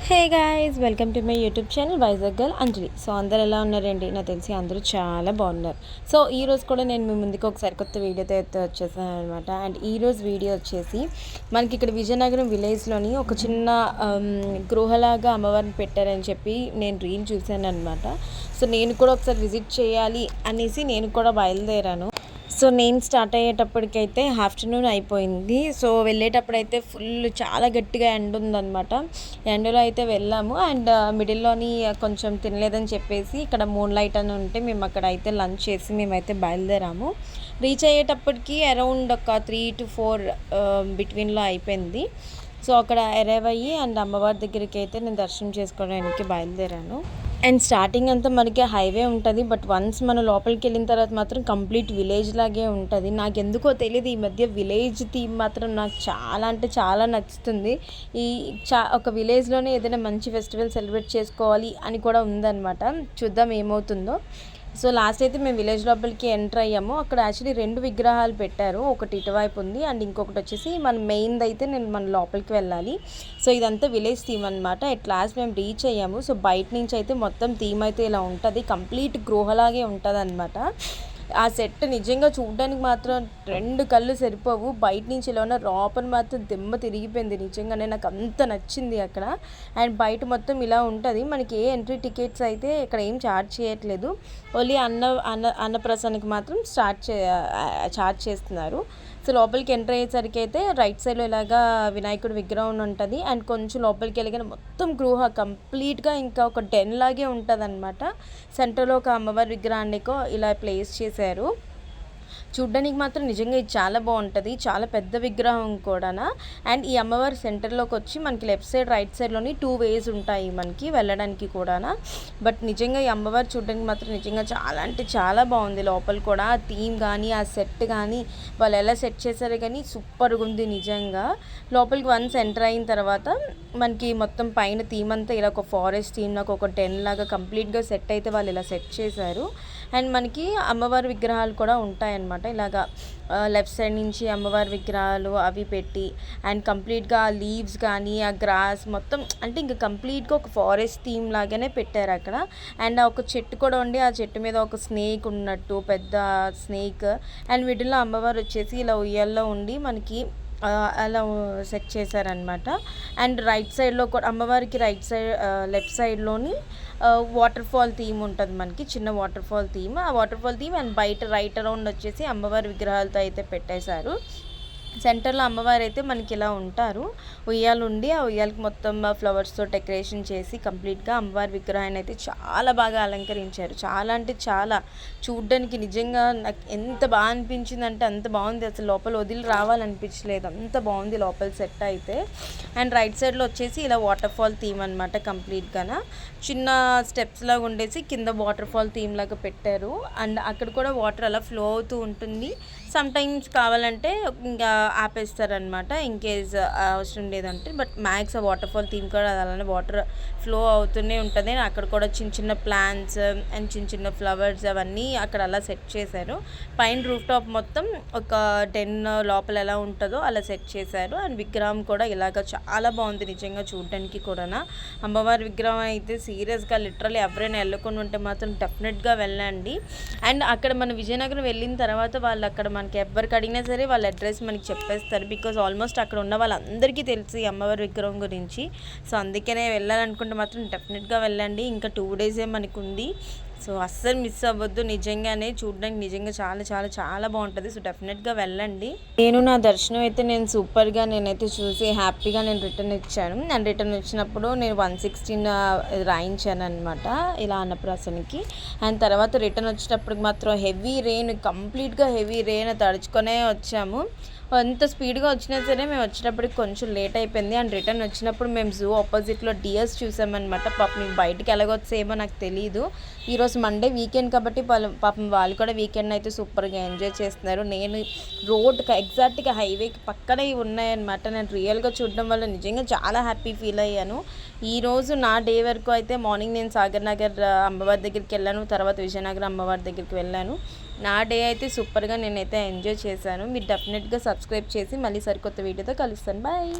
Hey guys, welcome to my YouTube channel Vizag girl Anjali. So అందరు ఎలా ఉన్నారండి? నాకు తెలిసి అందరూ చాలా బాగున్నారు. సో ఈరోజు కూడా నేను మీ ముందుకు ఒకసారి కొత్త వీడియోతో వచ్చేసాను అనమాట. అండ్ ఈరోజు వీడియో వచ్చేసి మనకి ఇక్కడ విజయనగరం విలేజ్లోని ఒక చిన్న గృహలాగా అమ్మవారిని పెట్టారని చెప్పి నేను రీల్ చూశాను అనమాట. సో నేను కూడా ఒకసారి విజిట్ చేయాలి అనేసి నేను కూడా బయలుదేరాను. సో నేను స్టార్ట్ అయ్యేటప్పటికైతే ఆఫ్టర్నూన్ అయిపోయింది. సో వెళ్ళేటప్పుడైతే ఫుల్ చాలా గట్టిగా ఎండ ఉందన్నమాట. ఎండలో అయితే వెళ్ళాము. అండ్ మిడిల్లోని కొంచెం తినలేదని చెప్పేసి ఇక్కడ మూన్ లైట్ అని ఉంటే మేము అక్కడ అయితే లంచ్ చేసి మేమైతే బయలుదేరాము. రీచ్ అయ్యేటప్పటికి అరౌండ్ ఒక 3 to 4 బిట్వీన్లో అయిపోయింది. సో అక్కడ అరైవ్ అయ్యి అండ్ అమ్మవారి దగ్గరికి అయితే నేను దర్శనం చేసుకోవడానికి బయలుదేరాను. అండ్ స్టార్టింగ్ అంతా మనకి హైవే ఉంటుంది, బట్ వన్స్ మనం లోపలికి వెళ్ళిన తర్వాత మాత్రం కంప్లీట్ విలేజ్ లాగే ఉంటుంది. నాకు ఎందుకో తెలియదు, ఈ మధ్య విలేజ్ థీమ్ మాత్రం నాకు చాలా అంటే చాలా నచ్చుతుంది. ఈ ఒక విలేజ్లోనే ఏదైనా మంచి ఫెస్టివల్ సెలబ్రేట్ చేసుకోవాలి అని కూడా ఉందన్నమాట. చూద్దాం ఏమవుతుందో. సో లాస్ట్ అయితే మేము విలేజ్ లోపలికి ఎంటర్ అయ్యాము. అక్కడ యాక్చువల్లీ 2 విగ్రహాలు పెట్టారు. ఒకటి ఇటువైపు ఉంది అండ్ ఇంకొకటి వచ్చేసి మన అయితే మన లోపలికి వెళ్ళాలి. సో ఇదంతా విలేజ్ థీమ్ అనమాట. ఎట్ లాస్ట్ మేము రీచ్ అయ్యాము. సో బయట నుంచి అయితే మొత్తం థీమ్ అయితే ఇలా ఉంటుంది, కంప్లీట్ గృహలాగే ఉంటుంది అనమాట. ఆ సెట్ నిజంగా చూడడానికి మాత్రం 2 కళ్ళు సరిపోవు. బయట నుంచి ఇలా ఉన్న లోపల మాత్రం దిమ్మ తిరిగిపోయింది. నిజంగానే నాకు అంత నచ్చింది అక్కడ. అండ్ బయట మొత్తం ఇలా ఉంటుంది. మనకి ఏ ఎంట్రీ టికెట్స్ అయితే ఇక్కడ ఏం ఛార్జ్ చేయట్లేదు. ఓన్లీ అన్నప్రసానికి మాత్రం ఛార్జ్ చేస్తున్నారు. సో లోపలికి ఎంటర్ అయ్యేసరికి అయితే రైట్ సైడ్లో ఇలాగా వినాయకుడి విగ్రహం ఉంటుంది. అండ్ కొంచెం లోపలికి వెళ్ళగానే మొత్తం గృహ కంప్లీట్గా ఇంకా ఒక డెన్ లాగే ఉంటుంది అనమాట. సెంటర్లో ఒక అమ్మవారి విగ్రహాన్ని ఇలా ప్లేస్ చేశారు. చూడ్డానికి మాత్రం నిజంగా ఇది చాలా బాగుంటుంది. చాలా పెద్ద విగ్రహం కూడా. అండ్ ఈ అమ్మవారి సెంటర్లోకి వచ్చి మనకి లెఫ్ట్ సైడ్ రైట్ సైడ్లోని 2 వేస్ ఉంటాయి మనకి వెళ్ళడానికి కూడా. బట్ నిజంగా ఈ అమ్మవారు చూడడానికి మాత్రం నిజంగా చాలా అంటే చాలా బాగుంది. లోపల కూడా ఆ థీమ్ కానీ ఆ సెట్ కానీ వాళ్ళు ఎలా సెట్ చేశారు కానీ సూపర్గా ఉంది నిజంగా. లోపలికి వన్స్ ఎంటర్ అయిన తర్వాత మనకి మొత్తం పైన థీమ్ అంతా ఇలా ఒక ఫారెస్ట్ థీమ్ నాకు ఒక 10 లాగా కంప్లీట్గా సెట్ అయితే వాళ్ళు ఇలా సెట్ చేశారు. అండ్ మనకి అమ్మవారి విగ్రహాలు కూడా ఉంటాయన్నమాట. ఇలాగా లెఫ్ట్ సైడ్ నుంచి అమ్మవారి విగ్రహాలు అవి పెట్టి అండ్ కంప్లీట్గా ఆ లీవ్స్ కానీ ఆ గ్రాస్ మొత్తం అంటే ఇంకా కంప్లీట్గా ఒక ఫారెస్ట్ థీమ్ లాగానే పెట్టారు అక్కడ. అండ్ ఒక చెట్టు కూడా ఉండి ఆ చెట్టు మీద ఒక స్నేక్ ఉన్నట్టు, పెద్ద స్నేక్. అండ్ వీటిల్లో అమ్మవారు వచ్చేసి ఇలా ఉయ్యాల్లో ఉండి మనకి అలా సెట్ చేశారనమాట. అండ్ రైట్ సైడ్లో కూడా అమ్మవారికి లెఫ్ట్ సైడ్లోని వాటర్ ఫాల్ థీమ్ ఉంటుంది మనకి, చిన్న వాటర్ ఫాల్ థీమ్. ఆ వాటర్ ఫాల్ థీమ్ అండ్ బయట రైట్ అరౌండ్ వచ్చేసి అమ్మవారి విగ్రహాలతో అయితే పెట్టేశారు. సెంటర్లో అమ్మవారు అయితే మనకి ఇలా ఉంటారు. ఉయ్యాలు ఉండి ఆ ఉయ్యాలకి మొత్తం ఫ్లవర్స్తో డెకరేషన్ చేసి కంప్లీట్గా అమ్మవారి విగ్రహాన్ని అయితే చాలా బాగా అలంకరించారు. చాలా అంటే చాలా చూడ్డానికి నిజంగా నాకు ఎంత బాగా అనిపించింది అంటే అంత బాగుంది. అసలు లోపల వదిలి రావాలనిపించలేదు, అంత బాగుంది లోపల సెట్ అయితే. అండ్ రైట్ సైడ్లో వచ్చేసి ఇలా వాటర్ ఫాల్ థీమ్ అనమాట. కంప్లీట్గా చిన్న స్టెప్స్ లాగా ఉండేసి కింద వాటర్ ఫాల్ థీమ్ లాగా పెట్టారు. అండ్ అక్కడ కూడా వాటర్ అలా ఫ్లో అవుతూ ఉంటుంది. సమ్ టైమ్స్ కావాలంటే ఇంకా ఆపేస్తారనమాట ఇన్కేస్ అవసరం లేదంటే. బట్ మ్యాక్స్ ఆ వాటర్ ఫాల్ థీమ్ కూడా అలానే వాటర్ ఫ్లో అవుతూనే ఉంటుంది. అక్కడ కూడా చిన్న చిన్న ప్లాంట్స్ అండ్ చిన్న చిన్న ఫ్లవర్స్ అవన్నీ అక్కడ అలా సెట్ చేశారు. పైన రూఫ్ టాప్ మొత్తం ఒక 10 లోపల ఎలా ఉంటుందో అలా సెట్ చేశారు. అండ్ విగ్రహం కూడా ఇలాగ చాలా బాగుంది నిజంగా చూడడానికి కూడా. అమ్మవారి విగ్రహం అయితే సీరియస్గా లిటరల్లీ ఎవరైనా వెళ్ళకుండా ఉంటే మాత్రం డెఫినెట్గా వెళ్ళండి. అండ్ అక్కడ మన విజయనగరం వెళ్ళిన తర్వాత వాళ్ళు అక్కడ మనకి ఎవరికి అడిగినా సరే వాళ్ళ అడ్రస్ మనకి చెప్పేస్తారు. బికాజ్ ఆల్మోస్ట్ అక్కడ ఉన్న వాళ్ళందరికీ తెలుసు ఈ అమ్మవారి విగ్రహం గురించి. సో అందుకనే వెళ్ళాలనుకుంటే మాత్రం డెఫినెట్గా వెళ్ళండి. ఇంకా 2 డేసే మనకు ఉంది. సో అస్సలు మిస్ అవ్వద్దు. నిజంగానే చూడడానికి నిజంగా చాలా చాలా చాలా బాగుంటుంది. సో డెఫినెట్గా వెళ్ళండి. నా దర్శనం అయితే నేను సూపర్గా నేనైతే చూసి హ్యాపీగా నేను రిటర్న్ ఇచ్చాను. అండ్ రిటర్న్ వచ్చినప్పుడు నేను 116 రాయించాను అనమాట ఇలా అన్నప్రాసనకి. అండ్ తర్వాత రిటర్న్ వచ్చేటప్పటికి మాత్రం హెవీ రెయిన్, కంప్లీట్గా హెవీ రెయిన్ తడుచుకొనే వచ్చాము. ఎంత స్పీడ్గా వచ్చినా సరే మేము వచ్చేటప్పటికి కొంచెం లేట్ అయిపోయింది. అండ్ రిటర్న్ వచ్చినప్పుడు మేము జూ ఆపోజిట్లో డియర్స్ చూసామన్నమాట. పాపం మీకు బయటకు ఎలాగొచ్చేమో నాకు తెలియదు. ఈరోజు మండే వీకెండ్ కాబట్టి పాపం వాళ్ళు కూడా వీకెండ్ అయితే సూపర్గా ఎంజాయ్ చేస్తున్నారు. నేను రోడ్కి ఎగ్జాక్ట్గా హైవేకి పక్కనే ఉన్నాయన్నమాట. నేను రియల్గా చూడడం వల్ల నిజంగా చాలా హ్యాపీ ఫీల్ అయ్యాను. ఈరోజు నా డే వరకు అయితే మార్నింగ్ నేను సాగర్ నగర్ అమ్మవారి దగ్గరికి వెళ్ళాను, తర్వాత విజయనగరం అమ్మవారి దగ్గరికి వెళ్ళాను. నా డే అయితే సూపర్గా నేనైతే ఎంజాయ్ చేశాను. మీరు డెఫినెట్గా సబ్స్క్రైబ్ చేసి మళ్ళీ సరికొత్త వీడియోతో కలుస్తాను. బాయ్.